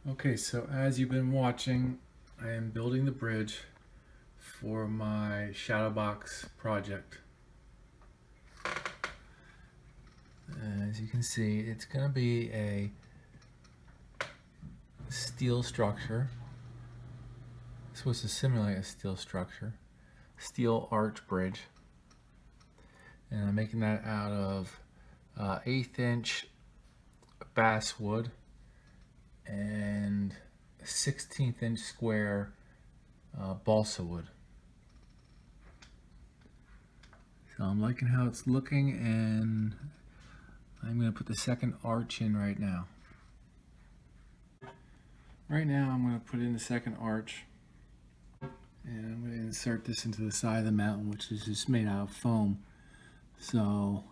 Okay, so as you've been watching, I am building the bridge for my shadow box project. As you can see, it's going to be a steel structure. It's supposed to simulate a steel structure, steel arch bridge. And I'm making that out of 1/8 inch basswood and 1/16 inch square balsa wood. So I'm liking how it's looking, and I'm going to put the second arch in right now. Right now I'm going to put in the second arch, and I'm going to insert this into the side of the mountain, which is just made out of foam. So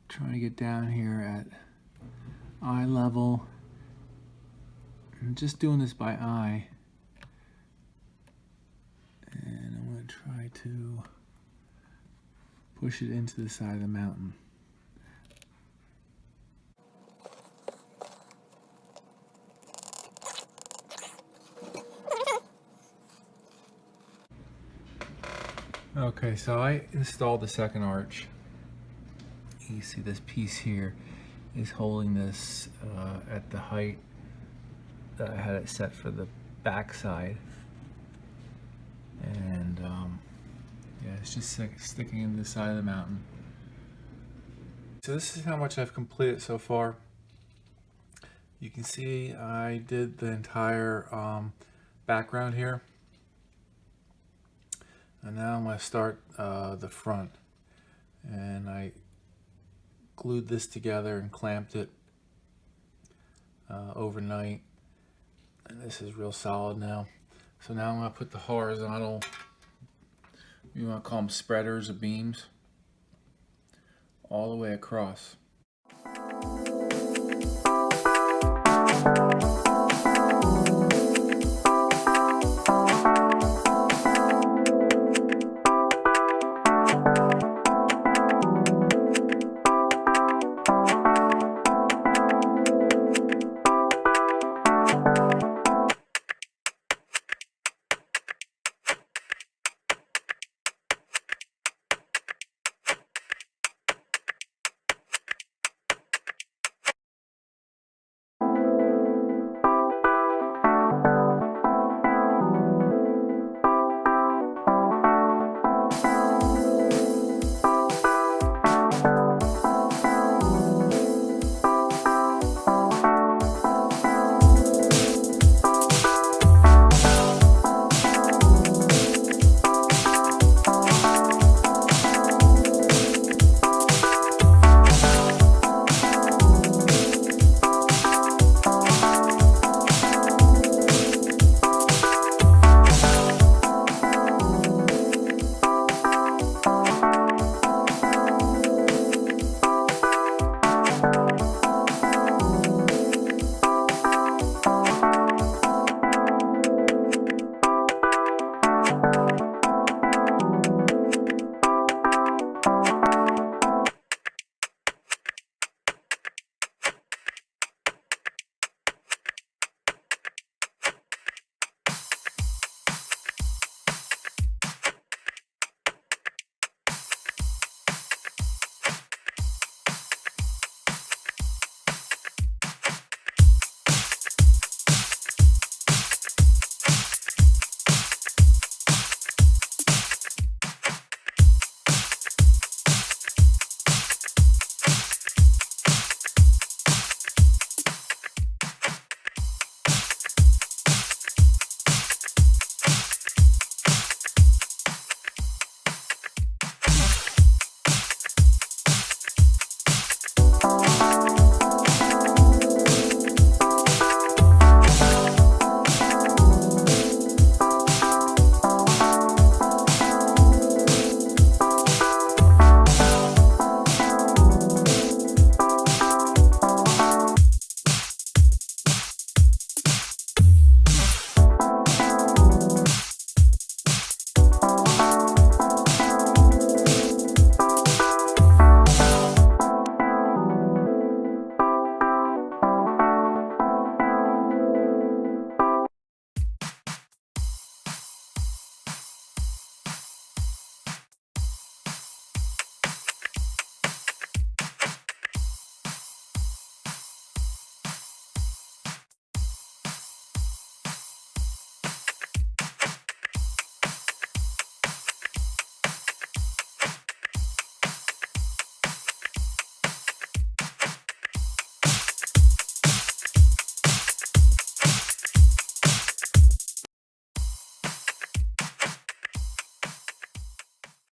trying to get down here at eye level. I'm just doing this by eye, and I'm going to try to push it into the side of the mountain. Okay, so I installed the second arch. You see this piece here is holding this at the height that I had it set for the back side. And yeah, it's just sticking into the side of the mountain. So this is how much I've completed so far. You can see I did the entire background here. And now I'm going to start the front. And I glued this together and clamped it overnight. And this is real solid now. So now I'm going to put the horizontal, you want to call them spreaders or beams, all the way across.